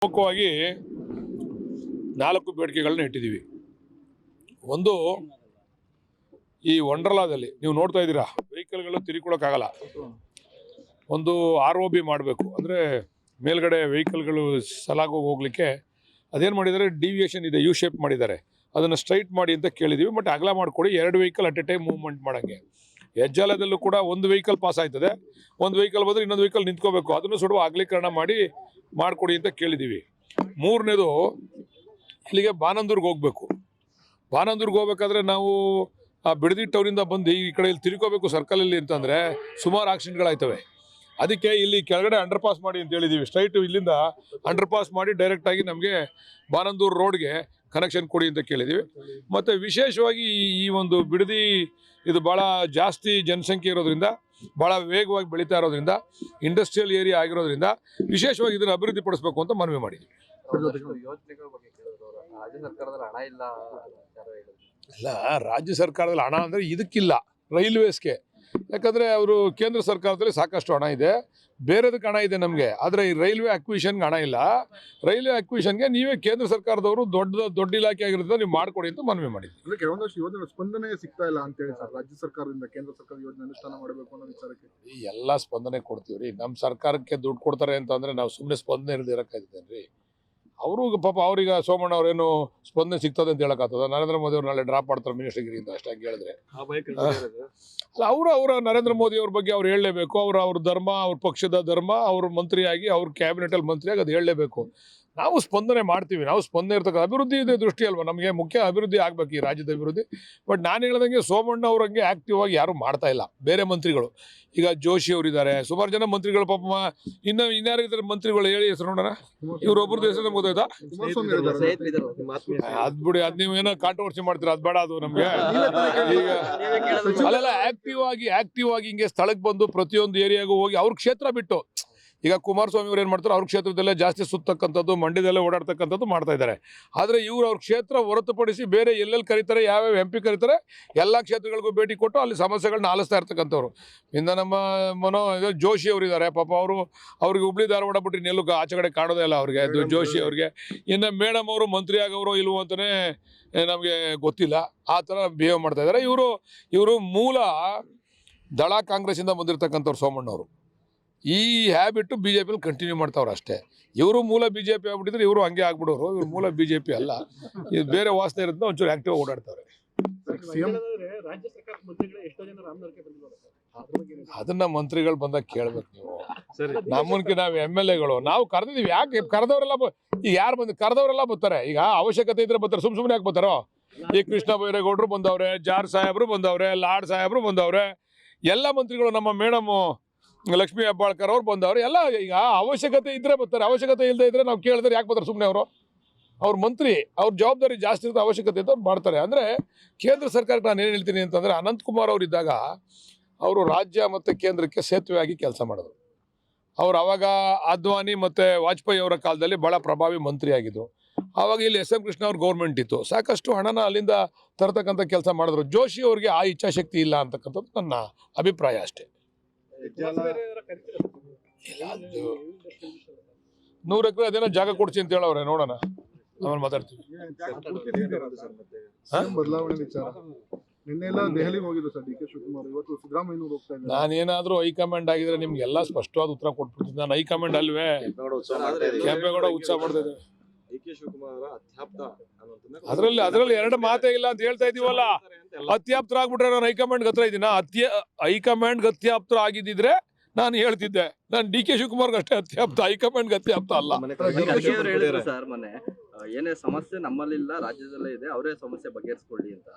ಪ್ರಮುಖವಾಗಿ 4 ಬೇಡಿಕೆಗಳನ್ನ ಇಟ್ಟಿದ್ದೀವಿ. ಒಂದು, ಈ ವಂಡರ್ಲಾದಲ್ಲಿ ನೀವು ನೋಡ್ತಾ ಇದ್ದೀರಾ, ವೆಹಿಕಲ್ಗಳು ತಿರುಗಿಕೊಳ್ಳೋಕ್ಕಾಗಲ್ಲ. ಒಂದು ROB ಮಾಡಬೇಕು, ಅಂದರೆ ಮೇಲ್ಗಡೆ ವೆಹಿಕಲ್ಗಳು ಸಲಾಗೋಗಿ ಹೋಗ್ಲಿಕ್ಕೆ ಅದೇನು ಮಾಡಿದ್ದಾರೆ, ಡಿವಿಯೇಷನ್ ಇದೆ, ಯು ಶೇಪ್ ಮಾಡಿದ್ದಾರೆ. ಅದನ್ನು ಸ್ಟ್ರೈಟ್ ಮಾಡಿ ಅಂತ ಕೇಳಿದ್ದೀವಿ. ಬಟ್ ಅಗಲ ಮಾಡಿಕೊಡಿ, 2 vehicle at a time movement ಮಾಡೋಂಗೆ. ಹೆಜ್ಜಾಲದಲ್ಲೂ ಕೂಡ ಒಂದು ವೆಹಿಕಲ್ ಪಾಸ್ ಆಯ್ತದೆ, ಒಂದು ವೆಹಿಕಲ್ ಬಂದರೆ ಇನ್ನೊಂದು ವೆಹಿಕಲ್ ನಿಂತ್ಕೋಬೇಕು, ಅದನ್ನು ಸುಡುವ ಅಗಲೀಕರಣ ಮಾಡಿಕೊಡಿ ಅಂತ ಕೇಳಿದ್ದೀವಿ. ಮೂರನೇದು, ಇಲ್ಲಿಗೆ ಬಾನಂದೂರ್ಗೆ ಹೋಗಬೇಕು. ಬಾನಂದೂರ್ಗೆ ಹೋಗ್ಬೇಕಾದ್ರೆ ನಾವು ಬಿಡದಿ ಟೌನಿಂದ ಬಂದು ಈ ಕಡೆ ಇಲ್ಲಿ ತಿರ್ಕೋಬೇಕು ಸರ್ಕಲಲ್ಲಿ ಅಂತಂದರೆ ಸುಮಾರು ಆಕ್ಸಿಡೆಂಟ್ಗಳಾಯ್ತವೆ. ಅದಕ್ಕೆ ಇಲ್ಲಿ ಕೆಳಗಡೆ ಅಂಡರ್ ಪಾಸ್ ಮಾಡಿ ಅಂತ ಹೇಳಿದ್ದೀವಿ. ಸ್ಟ್ರೈಟ್ ಇಲ್ಲಿಂದ ಅಂಡರ್ ಪಾಸ್ ಮಾಡಿ ಡೈರೆಕ್ಟಾಗಿ ನಮಗೆ ಬಾನಂದೂರು ರೋಡ್ಗೆ ಕನೆಕ್ಷನ್ ಕೊಡಿ ಅಂತ ಕೇಳಿದ್ದೀವಿ. ಮತ್ತು ವಿಶೇಷವಾಗಿ ಈ ಒಂದು ಬಿಡದಿ ಇದು ಭಾಳ ಜಾಸ್ತಿ ಜನಸಂಖ್ಯೆ ಇರೋದ್ರಿಂದ, ಭಾಳ ವೇಗವಾಗಿ ಬೆಳೀತಾ ಇರೋದ್ರಿಂದ, ಇಂಡಸ್ಟ್ರಿಯಲ್ ಏರಿಯಾ ಆಗಿರೋದ್ರಿಂದ ವಿಶೇಷವಾಗಿ ಇದನ್ನು ಅಭಿವೃದ್ಧಿ ಪಡಿಸಬೇಕು ಅಂತ ಮನವಿ ಮಾಡಿದ್ದೀವಿ. ಅಲ್ಲ, ರಾಜ್ಯ ಸರ್ಕಾರದಲ್ಲಿ ಹಣ ಅಂದರೆ ಇದಕ್ಕಿಲ್ಲ, ರೈಲ್ವೇಸ್ಗೆ. ಯಾಕಂದರೆ ಅವರು ಕೇಂದ್ರ ಸರ್ಕಾರದಲ್ಲಿ ಸಾಕಷ್ಟು ಹಣ ಇದೆ, ಬೇರೆದಕ್ಕೆ ಹಣ ಇದೆ ನಮಗೆ. ಆದರೆ ಈ ರೈಲ್ವೆ ಅಕ್ವಿಷನ್ಗೆ ಹಣ ಇಲ್ಲ. ರೈಲ್ವೆ ಅಕ್ವಿಷನ್ಗೆ ನೀವೇ ಕೇಂದ್ರ ಸರ್ಕಾರದವರು ದೊಡ್ಡ ಇಲಾಖೆ ಆಗಿರೋದ್ರಿಂದ ನೀವು ಮಾಡಿಕೊಡಿ ಅಂತ ಮನವಿ ಮಾಡಿದ್ವಿ. ಅಂದರೆ ಕೆಲವೊಂದಷ್ಟು ಯೋಜನೆ ಸ್ಪಂದನೆ ಸಿಗ್ತಾ ಇಲ್ಲ ಅಂತೇಳಿ ಸರ್, ರಾಜ್ಯ ಸರ್ಕಾರದಿಂದ ಕೇಂದ್ರ ಸರ್ಕಾರದ ಯೋಜನೆ ಅನುಷ್ಠಾನ ಮಾಡಬೇಕು ಅನ್ನೋ ವಿಚಾರಕ್ಕೆ ಎಲ್ಲ ಸ್ಪಂದನೆ ಕೊಡ್ತೀವಿ ರೀ. ನಮ್ಮ ಸರ್ಕಾರಕ್ಕೆ ದುಡ್ಡು ಕೊಡ್ತಾರೆ ಅಂತಂದರೆ ನಾವು ಸುಮ್ಮನೆ ಸ್ಪಂದನೆ ಇರೋಕ್ಕಾಗಿದ್ದೇನೆ ರೀ. ಅವರು ಪಾಪ ಅವ್ರಿಗೆ ಸೋಮಣ್ಣ ಅವ್ರೇನು ಸ್ಪಂದನೆ ಸಿಗ್ತದೆ ಅಂತ ಹೇಳೋಕ್ಕಾಗ್ತದೆ? ನರೇಂದ್ರ ಮೋದಿ ಅವ್ರು ನಾಳೆ ಡ್ರಾಪ್ ಮಾಡ್ತಾರೆ ಮಿನಿಸ್ಟರ್ಗಿರಿಯಿಂದ ಅಷ್ಟೇ ಹೇಳಿದ್ರೆ. ಅಲ್ಲ, ಅವರ ನರೇಂದ್ರ ಮೋದಿ ಅವ್ರ ಬಗ್ಗೆ ಅವ್ರು ಹೇಳಲೇಬೇಕು. ಅವ್ರ ಧರ್ಮ, ಅವ್ರ ಪಕ್ಷದ ಧರ್ಮ, ಅವ್ರ ಮಂತ್ರಿಯಾಗಿ, ಅವ್ರ ಕ್ಯಾಬಿನೆಟಲ್ಲಿ ಮಂತ್ರಿಯಾಗಿ ಅದು ಹೇಳಲೇಬೇಕು. ನಾವು ಸ್ಪಂದನೆ ಮಾಡ್ತೀವಿ. ನಾವು ಸ್ಪಂದನೆ ಇರ್ತಕ್ಕ ಅಭಿವೃದ್ಧಿ ಇದೆ ದೃಷ್ಟಿ ಅಲ್ವಾ, ನಮಗೆ ಮುಖ್ಯ ಅಭಿವೃದ್ಧಿ ಆಗಬೇಕು ಈ ರಾಜ್ಯದ ಅಭಿವೃದ್ಧಿ. ಬಟ್ ನಾನು ಹೇಳ್ದಂಗೆ ಸೋಮಣ್ಣ ಅವ್ರಂಗೆ ಆ್ಯಕ್ಟಿವ್ ಆಗಿ ಯಾರೂ ಮಾಡ್ತಾ ಇಲ್ಲ. ಬೇರೆ ಮಂತ್ರಿಗಳು, ಈಗ ಜೋಶಿ ಅವರಿದ್ದಾರೆ, ಸುಮಾರು ಜನ ಮಂತ್ರಿಗಳು, ಪಾಪ ಇನ್ಯಾರು ಇದ್ದಾರೆ ಮಂತ್ರಿಗಳು, ಹೇಳಿ ಹೆಸರು ನೋಡೋಣ. ಇವ್ರೊಬ್ಬರದ್ದು ಹೆಸರು ನಮ್ಗೆ ಗೊತ್ತಾಯ್ತಾ? ಅದ್ ಬಿಡಿ, ಅದ್ ನೀವೇನೋ ಕಾಂಟ್ರವರ್ಸಿ ಮಾಡ್ತೀರಾ, ಅದು ಬೇಡ, ಅದು ನಮಗೆ. ಈಗ ಅಲ್ಲೆಲ್ಲ ಆಕ್ಟಿವ್ ಆಗಿ ಹಿಂಗೆ ಸ್ಥಳಕ್ಕೆ ಬಂದು ಪ್ರತಿಯೊಂದು ಏರಿಯಾಗೂ ಹೋಗಿ ಅವ್ರ ಕ್ಷೇತ್ರ ಬಿಟ್ಟು, ಈಗ ಕುಮಾರಸ್ವಾಮಿ ಅವ್ರು ಏನು ಮಾಡ್ತಾರೆ, ಅವ್ರ ಕ್ಷೇತ್ರದಲ್ಲೇ ಜಾಸ್ತಿ ಸುತ್ತಕ್ಕಂಥದ್ದು, ಮಂಡ್ಯದಲ್ಲೇ ಓಡಾಡ್ತಕ್ಕಂಥದ್ದು ಮಾಡ್ತಾ ಇದ್ದಾರೆ. ಆದರೆ ಇವರು ಅವ್ರ ಕ್ಷೇತ್ರ ಹೊರತುಪಡಿಸಿ ಬೇರೆ ಎಲ್ಲೆಲ್ಲಿ ಕರೀತಾರೆ, ಯಾವ್ಯಾವ MP ಕರೀತಾರೆ, ಎಲ್ಲ ಕ್ಷೇತ್ರಗಳಿಗೂ ಭೇಟಿ ಕೊಟ್ಟು ಅಲ್ಲಿ ಸಮಸ್ಯೆಗಳನ್ನ ಆಲಿಸ್ತಾ ಇರ್ತಕ್ಕಂಥವ್ರು. ಇನ್ನು ನಮ್ಮ ಜೋಶಿ ಅವರಿದ್ದಾರೆ, ಪಾಪ ಅವ್ರಿಗೆ ಹುಬ್ಳಿ ಧಾರವಾಡ ಬಿಟ್ಟರೆ ಎಲ್ಲೂ ಆಚೆ ಕಡೆ ಕಾಣೋದೇ ಇಲ್ಲ ಅವ್ರಿಗೆ, ಜೋಶಿ ಅವ್ರಿಗೆ. ಇನ್ನು ಮೇಡಮ್ ಅವರು ಮಂತ್ರಿ ಆಗೋರು ಇಲ್ವೋ ಅಂತಲೇ ನಮಗೆ ಗೊತ್ತಿಲ್ಲ. ಆ ಥರ ಬಿಹೇವ್ ಮಾಡ್ತಾ ಇದ್ದಾರೆ. ಇವರು ಮೂಲ ದಳ ಕಾಂಗ್ರೆಸ್ಸಿಂದ ಬಂದಿರತಕ್ಕಂಥವ್ರು ಸೋಮಣ್ಣವರು. ಈ ಹ್ಯಾಬಿಟ್ಟು BJP ಕಂಟಿನ್ಯೂ ಮಾಡ್ತಾವ್ರು ಅಷ್ಟೇ. ಇವರು ಮೂಲ BJP ಆಗ್ಬಿಟ್ಟಿದ್ರೆ ಇವರು ಹಂಗೆ ಆಗ್ಬಿಡೋರು. ಇವ್ರು ಮೂಲ BJP ಅಲ್ಲ, ಇದು ಬೇರೆ ವಾಸನೆ ಇರೋದನ್ನ ಒಂಚೂರು ಆಕ್ಟಿವ್ ಓಡಾಡ್ತಾರೆ. ಅದನ್ನ ಮಂತ್ರಿಗಳು ಬಂದಾಗ ಕೇಳ್ಬೇಕು ನೀವು. ನಮ್ಮನ್ಕೆ ನಾವು MLAಗಳು ನಾವು ಕರೆದಿದ್ದೀವಿ. ಯಾಕೆ ಕರೆದವರೆಲ್ಲ ಈಗ ಯಾರು ಕರೆದವರೆಲ್ಲ ಬರ್ತಾರೆ. ಈಗ ಅವಶ್ಯಕತೆ ಇದ್ರೆ ಬರ್ತಾರೆ, ಸುಮ್ಮನೆ ಯಾಕೆ ಬರ್ತಾರೋ? ಈ ಕೃಷ್ಣ ಬೈರೇಗೌಡರು ಬಂದವ್ರೆ, ಜಾರ್ ಸಾಹೇಬರು ಬಂದವ್ರೆ, ಲಾಡ್ ಸಾಹೇಬರು ಬಂದವ್ರೆ, ಎಲ್ಲ ಮಂತ್ರಿಗಳು, ನಮ್ಮ ಮೇಡಮು ಲಕ್ಷ್ಮೀ ಹೆಬ್ಬಾಳ್ಕರ್ ಅವ್ರು ಬಂದವ್ರು ಎಲ್ಲ. ಈಗ ಅವಶ್ಯಕತೆ ಇದ್ರೆ ಬರ್ತಾರೆ, ಅವಶ್ಯಕತೆ ಇಲ್ಲದೆ ಇದ್ರೆ ನಾವು ಕೇಳಿದ್ರೆ ಯಾಕೆ ಬರ್ತಾರೆ ಸುಮ್ಮನೆ? ಅವ್ರ ಮಂತ್ರಿ, ಅವ್ರ ಜವಾಬ್ದಾರಿ ಜಾಸ್ತಿ ಇರುತ್ತೆ, ಅವಶ್ಯಕತೆ ಇದ್ದು ಅವ್ರು ಮಾಡ್ತಾರೆ. ಅಂದರೆ ಕೇಂದ್ರ ಸರ್ಕಾರಕ್ಕೆ ನಾನು ಏನು ಹೇಳ್ತೀನಿ ಅಂತಂದರೆ, ಅನಂತಕುಮಾರ್ ಅವರು ಇದ್ದಾಗ ಅವರು ರಾಜ್ಯ ಮತ್ತು ಕೇಂದ್ರಕ್ಕೆ ಸೇತುವೆಯಾಗಿ ಕೆಲಸ ಮಾಡಿದ್ರು. ಅವ್ರು ಆವಾಗ ಅದ್ವಾನಿ ಮತ್ತು ವಾಜಪೇಯಿ ಅವರ ಕಾಲದಲ್ಲಿ ಭಾಳ ಪ್ರಭಾವಿ ಮಂತ್ರಿ ಆಗಿದ್ರು. ಆವಾಗ ಇಲ್ಲಿ SM ಕೃಷ್ಣ ಅವ್ರ ಗೌರ್ಮೆಂಟ್ ಇತ್ತು, ಸಾಕಷ್ಟು ಹಣನ ಅಲ್ಲಿಂದ ತರತಕ್ಕಂಥ ಕೆಲಸ ಮಾಡಿದ್ರು. ಜೋಶಿ ಅವ್ರಿಗೆ ಆ ಇಚ್ಛಾಶಕ್ತಿ ಇಲ್ಲ ಅಂತಕ್ಕಂಥದ್ದು ನನ್ನ ಅಭಿಪ್ರಾಯ ಅಷ್ಟೇ. 100 ಎಕರೆ ಅದೇನೋ ಜಾಗ ಕೊಡ್ಸಿ ಅಂತ ಹೇಳವ್ರೆ, ನೋಡೋಣ, ಆಮೇಲೆ ಮಾತಾಡ್ತೀವಿ. ಬದಲಾವಣೆ ವಿಚಾರ ನಿನ್ನೆಲ್ಲ ದೆಹಲಿಗೆ ಹೋಗಿದ್ದು ಸರ್ DK ಶಿವಕುಮಾರ್, ಇವತ್ತು ಸಿದ್ದರಾಮಯ್ಯನವರು ಹೋಗ್ತಾ ಇದ್ದಾರೆ. ನಾನೇನಾದ್ರೂ ಹೈಕಮಾಂಡ್ ಆಗಿದ್ರೆ ನಿಮ್ಗೆಲ್ಲ ಸ್ಪಷ್ಟವಾದ ಉತ್ತರ ಕೊಟ್ಬಿಡ್ತೀನಿ. ನಾನು ಹೈಕಮಾಂಡ್ ಅಲ್ವೇ? ಕೆಂಪೇಗೌಡ ಉತ್ಸವ ಮಾಡ್ತಾ ಇದ್ದೇವೆ. ಅದ್ರಲ್ಲಿ 2 ಮಾತೇ ಇಲ್ಲ ಅಂತ ಹೇಳ್ತಾ ಇದೀವಲ್ಲ. ಅತ್ಯಾಪ್ತರಾಗ್ಬಿಟ್ರೆ ನಾನು ಹೈಕಮಾಂಡ್ ಹತ್ರ ಇದ್ದೀನ? ಹೈಕಮಾಂಡ್ ಅತ್ಯಾಪ್ತರ ಆಗಿದ್ದಿದ್ರೆ ನಾನು ಹೇಳ್ತಿದ್ದೆ. ನಾನು DK ಶಿವಕುಮಾರ್ಗೆ ಅಷ್ಟೇ ಅತ್ಯಾಪ್ತ, ಹೈಕಮಾಂಡ್ ಅತ್ಯಾಪ್ತ ಅಲ್ಲ. ಸರ್ ಮೊನ್ನೆ ಏನೇ ಸಮಸ್ಯೆ ನಮ್ಮಲ್ಲಿಲ್ಲ, ರಾಜ್ಯದಲ್ಲೇ ಇದೆ, ಅವರೇ ಸಮಸ್ಯೆ ಬಗೆಹರಿಸ್ಕೊಳ್ಳಿ ಅಂತ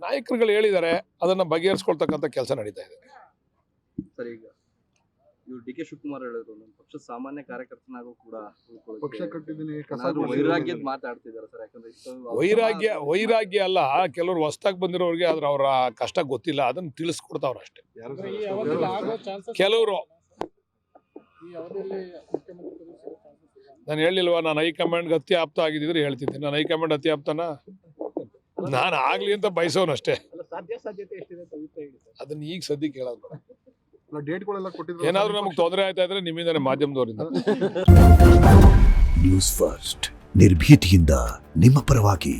ನಾಯಕರುಗಳು ಹೇಳಿದ್ದಾರೆ. ಅದನ್ನ ಬಗೆಹರಿಸ್ಕೊಳ್ತಕ್ಕಂಥ ಕೆಲಸ ನಡೀತಾ ಇದೆ. ಸರ್, ಈಗ ಇವ್ರು DK ಶಿವಕುಮಾರ್ ಹೇಳಿದ್ರು, ನಮ್ಮ ಪಕ್ಷದ ಸಾಮಾನ್ಯ ಕಾರ್ಯಕರ್ತನಾಗೂ ಕೂಡ ಪಕ್ಷ ಕಟ್ಟಿದ್ದೀನಿ ವೈರಾಗ್ಯದ ಮಾತಾಡ್ತಿದ್ದಾರೆ ಸರ್. ಯಾಕಂದ್ರೆ ವೈರಾಗ್ಯ ಅಲ್ಲ, ಕೆಲವರು ಹೊಸ್ದಾಗಿ ಬಂದಿರೋರಿಗೆ ಅವರ ಕಷ್ಟ ಗೊತ್ತಿಲ್ಲ, ಅದನ್ನ ತಿಳಿಸ್ಕೊಡ್ತಾವ್ರ ಅಷ್ಟೇ. ಕೆಲವರು ನಾನು ಹೇಳಿಲ್ವಾ, ನಾನು ಹೈಕಮಾಂಡ್ಗೆ ಅತ್ಯಾಪ್ತ ಆಗಿದ್ದಿದ್ರೆ ಹೇಳ್ತಿದ್ದೆ. ನಾನು ಹೈಕಮಾಂಡ್ ಅತ್ಯಾಪ್ತನ ನಾನು ಆಗ್ಲಿ ಅಂತ ಬಯಸೋನಷ್ಟೇ. ಅದನ್ನ ಈಗ ಸದ್ಯಕ್ಕೆ ಹೇಳೋದು ಬೇಡ. ಡೇಟ್ಗಳೆಲ್ಲ ಕೊಟ್ಟಿದ್ರು, ಏನಾದ್ರು ನಮಗೆ ತೊಂದರೆ ಆಯ್ತಾ ಇದ್ರೆ ನಿಮ್ಮಿಂದಾನೆ, ಮಾಧ್ಯಮದವರಿಂದ. ನ್ಯೂಸ್ ಫಸ್ಟ್ ನಿರ್ಭೀತಿಯಿಂದ ನಿಮ್ಮ ಪರವಾಗಿ.